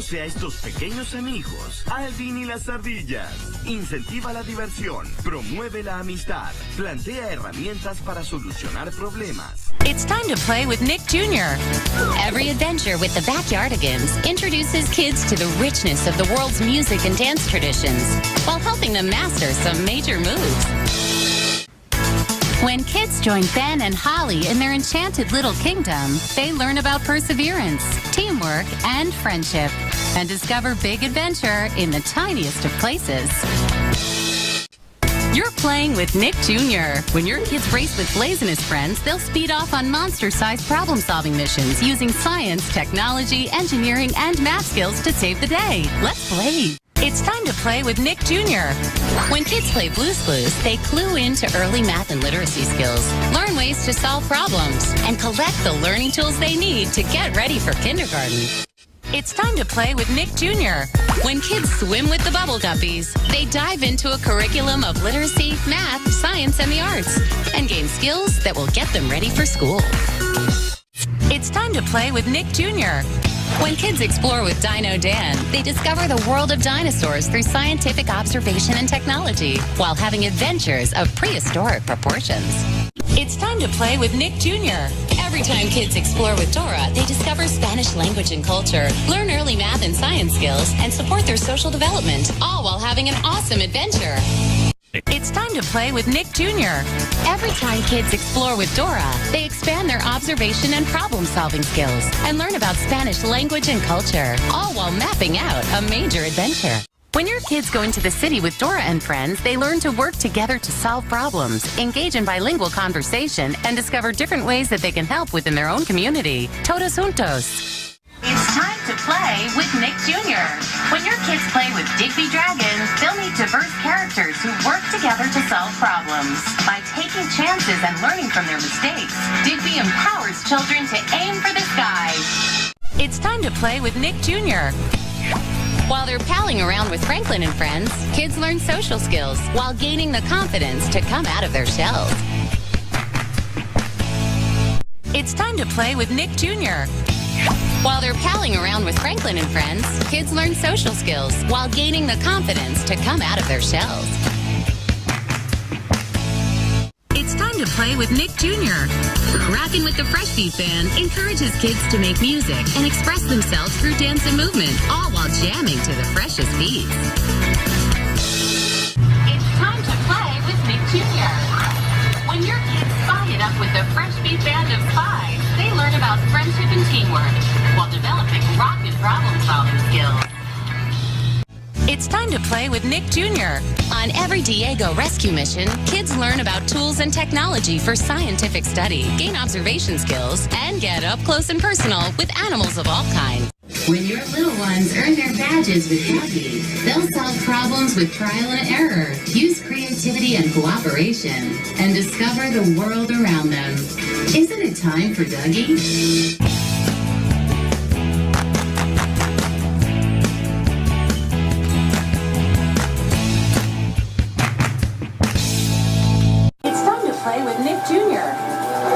Conoce a estos pequeños amigos, Alvin y las ardillas. Incentiva la diversión, promueve la amistad, plantea herramientas para solucionar problemas. It's time to play with Nick Jr. Every adventure with the Backyardigans introduces kids to the richness of the world's music and dance traditions while helping them master some major moves. When kids join Ben and Holly in their enchanted little kingdom, they learn about perseverance, teamwork, and friendship, and discover big adventure in the tiniest of places. You're playing with Nick Jr. When your kids race with Blaze and his friends, they'll speed off on monster-sized problem-solving missions using science, technology, engineering, and math skills to save the day. Let's play. It's time to play with Nick Jr. When kids play Blue's Clues, they clue into early math and literacy skills, learn ways to solve problems, and collect the learning tools they need to get ready for kindergarten. It's time to play with Nick Jr. When kids swim with the Bubble Guppies, they dive into a curriculum of literacy, math, science, and the arts, and gain skills that will get them ready for school. It's time to play with Nick Jr. When kids explore with Dino Dan, they discover the world of dinosaurs through scientific observation and technology, while having adventures of prehistoric proportions. It's time to play with Nick Jr. Every time kids explore with Dora, they discover Spanish language and culture, learn early math and science skills, and support their social development, all while having an awesome adventure. It's time to play with Nick Jr. Every time kids explore with Dora, they expand their observation and problem-solving skills and learn about Spanish language and culture, all while mapping out a major adventure. When your kids go into the city with Dora and friends, they learn to work together to solve problems, engage in bilingual conversation, and discover different ways that they can help within their own community. Todos juntos. It's time to play with Nick Jr. When your kids play with Digby Dragons, they'll meet diverse characters who work together to solve problems. By taking chances and learning from their mistakes, Digby empowers children to aim for the sky. It's time to play with Nick Jr. While they're palling around with Franklin and friends, kids learn social skills while gaining the confidence to come out of their shells. It's time to play with Nick Jr. While they're palling around with Franklin and friends, kids learn social skills while gaining the confidence to come out of their shells. It's time to play with Nick Jr. Rockin' with the Fresh Beat Band encourages kids to make music and express themselves through dance and movement, all while jamming to the freshest beats. It's time to play with Nick Jr. When your kids spy it up with the Fresh Beat Band of Spies, they learn about friendship and teamwork while developing rockin' problem-solving skills. It's time to play with Nick Jr. On every Diego rescue mission, kids learn about tools and technology for scientific study, gain observation skills, and get up close and personal with animals of all kinds. When your little ones earn their badges with Dougie, they'll solve problems with trial and error, use creativity and cooperation, and discover the world around them. Isn't it time for Dougie? Play with Nick Jr.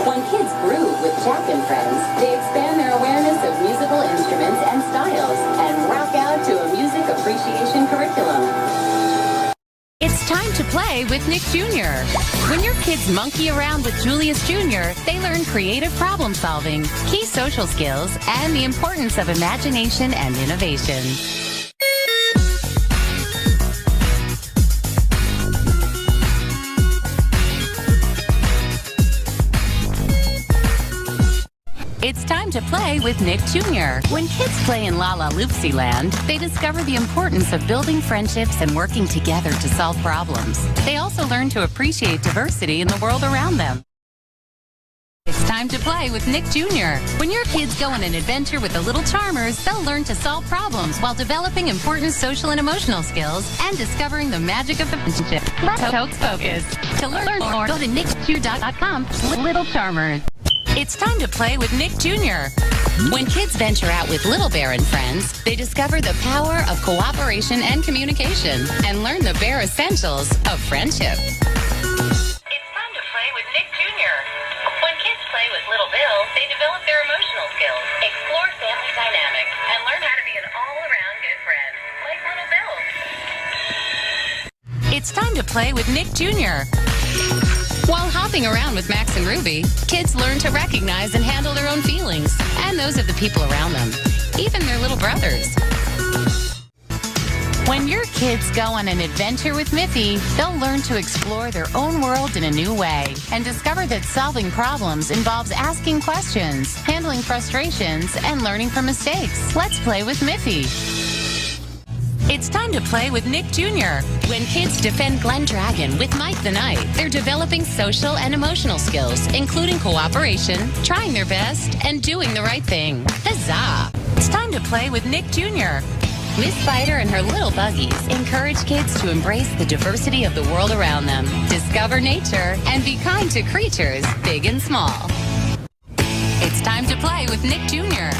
When kids groove with Jack and friends, they expand their awareness of musical instruments and styles and rock out to a music appreciation curriculum. It's time to play with Nick Jr. When your kids monkey around with Julius Jr., they learn creative problem solving, key social skills, and the importance of imagination and innovation. It's time to play with Nick Jr. When kids play in La La Loopsy Land, they discover the importance of building friendships and working together to solve problems. They also learn to appreciate diversity in the world around them. It's time to play with Nick Jr. When your kids go on an adventure with the Little Charmers, they'll learn to solve problems while developing important social and emotional skills and discovering the magic of the friendship. Let's focus. To learn more, go to nickjr.com/Little Charmers. It's time to play with Nick Jr. When kids venture out with Little Bear and friends, they discover the power of cooperation and communication and learn the bare essentials of friendship. It's time to play with Nick Jr. When kids play with Little Bill, they develop their emotional skills, explore family dynamics, and learn how to be an all-around to play with Nick Jr. While hopping around with Max and Ruby, kids learn to recognize and handle their own feelings and those of the people around them, even their little brothers. When your kids go on an adventure with Miffy, they'll learn to explore their own world in a new way and discover that solving problems involves asking questions, handling frustrations, and learning from mistakes. Let's play with Miffy. It's time to play with Nick Jr. When kids defend Glen Dragon with Mike the Knight, they're developing social and emotional skills, including cooperation, trying their best, and doing the right thing. Huzzah! It's time to play with Nick Jr. Miss Spider and her little buggies encourage kids to embrace the diversity of the world around them, discover nature, and be kind to creatures, big and small. It's time to play with Nick Jr.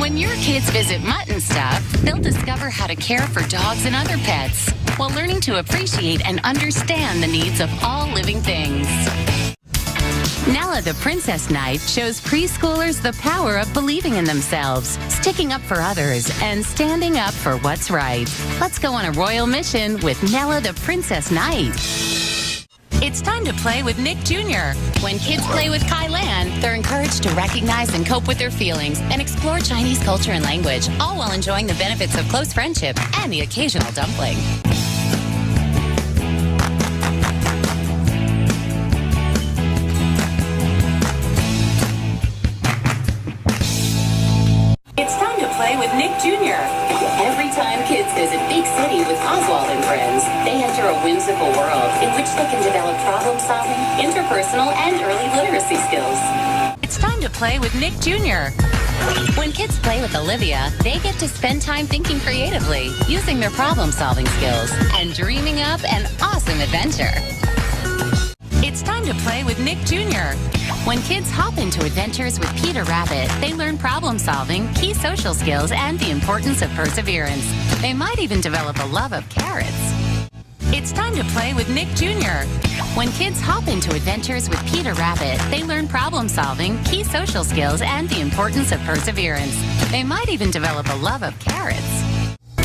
When your kids visit Mutt and Stuff, they'll discover how to care for dogs and other pets while learning to appreciate and understand the needs of all living things. Nella the Princess Knight shows preschoolers the power of believing in themselves, sticking up for others, and standing up for what's right. Let's go on a royal mission with Nella the Princess Knight. It's time to play with Nick Jr. When kids play with Kai Lan, they're encouraged to recognize and cope with their feelings and explore Chinese culture and language, all while enjoying the benefits of close friendship and the occasional dumpling. It's time to play with Nick Jr. Every time kids visit Big City with Oswald and friends, they enter a whimsical world in which they can develop problem-solving, interpersonal, and early literacy skills. It's time to play with Nick Jr. When kids play with Olivia, they get to spend time thinking creatively, using their problem-solving skills, and dreaming up an awesome adventure. It's time to play with Nick Jr. When kids hop into adventures with Peter Rabbit, they learn problem solving, key social skills, and the importance of perseverance. They might even develop a love of carrots. It's time to play with Nick Jr. When kids hop into adventures with Peter Rabbit, they learn problem solving, key social skills, and the importance of perseverance. They might even develop a love of carrots.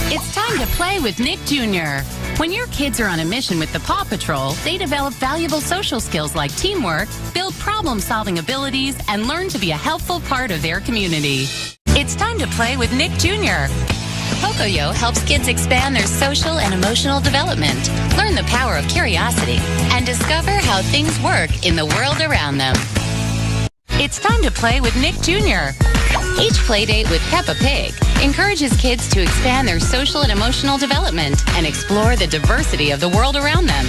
It's time to play with Nick Jr. When your kids are on a mission with the Paw Patrol, they develop valuable social skills like teamwork, build problem-solving abilities, and learn to be a helpful part of their community. It's time to play with Nick Jr. Pocoyo helps kids expand their social and emotional development, learn the power of curiosity, and discover how things work in the world around them. It's time to play with Nick Jr. Each playdate with Peppa Pig encourages kids to expand their social and emotional development and explore the diversity of the world around them.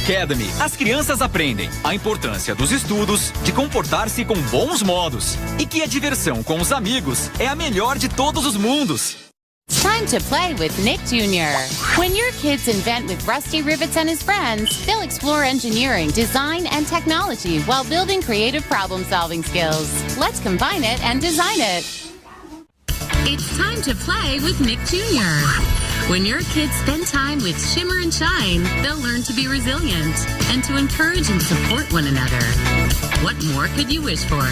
Academy, as crianças aprendem a importância dos estudos, de comportar-se com bons modos e que a diversão com os amigos é a melhor de todos os mundos. Time to play with Nick Jr. When your kids invent with Rusty Rivets and his friends, they'll explore engineering, design, and technology while building creative problem-solving skills. Let's combine it and design it. It's time to play with Nick Jr. When your kids spend time with Shimmer and Shine, they'll learn to be resilient and to encourage and support one another. What more could you wish for?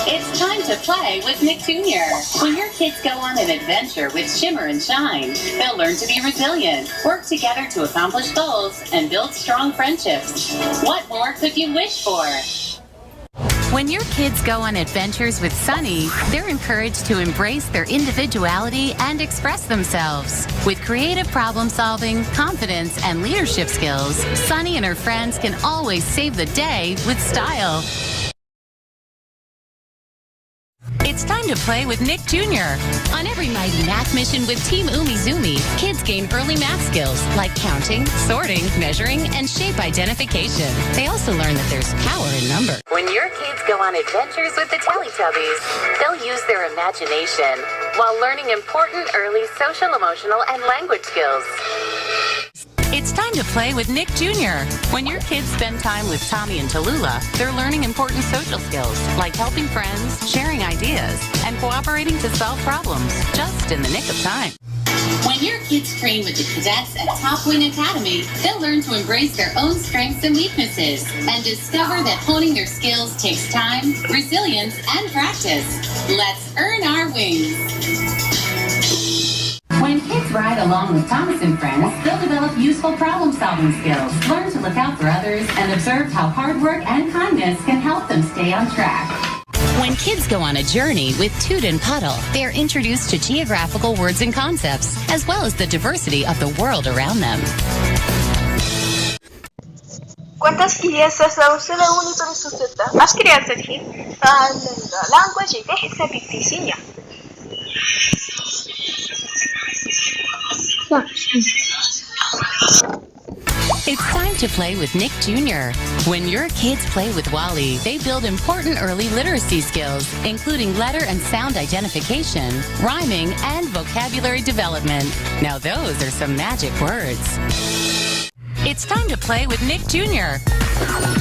It's time to play with Nick Jr. When your kids go on an adventure with Shimmer and Shine, they'll learn to be resilient, work together to accomplish goals, and build strong friendships. What more could you wish for? When your kids go on adventures with Sunny, they're encouraged to embrace their individuality and express themselves. With creative problem solving, confidence, and leadership skills, Sunny and her friends can always save the day with style. It's time to play with Nick Jr. On every mighty math mission with Team Umizoomi, kids gain early math skills like counting, sorting, measuring, and shape identification. They also learn that there's power in number. When your kids go on adventures with the Teletubbies, they'll use their imagination while learning important early social, emotional, and language skills. It's time to play with Nick Jr. When your kids spend time with Tommy and Tallulah, they're learning important social skills like helping friends, sharing ideas, and cooperating to solve problems just in the nick of time. When your kids train with the cadets at Top Wing Academy, they'll learn to embrace their own strengths and weaknesses and discover that honing their skills takes time, resilience, and practice. Let's earn our wings. When kids ride along with Thomas and friends, they'll develop useful problem-solving skills, learn to look out for others, and observe how hard work and kindness can help them stay on track. When kids go on a journey with Toot and Puddle, they are introduced to geographical words and concepts, as well as the diversity of the world around them. Quantas crianças não se reúnem para estudar? As crianças aqui falam a língua de recepticinha. It's time to play with Nick Jr. When your kids play with Wally, they build important early literacy skills, including letter and sound identification, rhyming, and vocabulary development. Now those are some magic words. It's time to play with Nick Jr.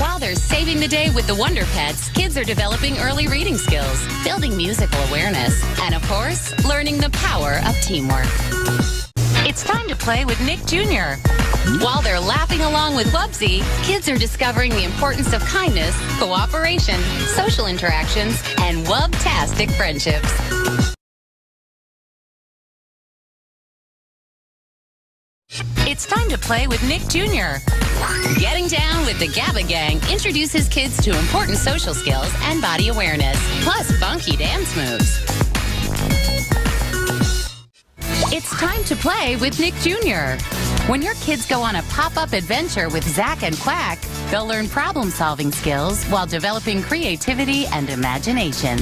While they're saving the day with the Wonder Pets, kids are developing early reading skills, building musical awareness, and of course, learning the power of teamwork. It's time to play with Nick Jr. While they're laughing along with Wubsy, kids are discovering the importance of kindness, cooperation, social interactions, and wub-tastic friendships. It's time to play with Nick Jr. Getting Down with the GABA Gang introduces kids to important social skills and body awareness, plus funky dance moves. It's time to play with Nick Jr. When your kids go on a pop-up adventure with Zach and Quack, they'll learn problem-solving skills while developing creativity and imagination.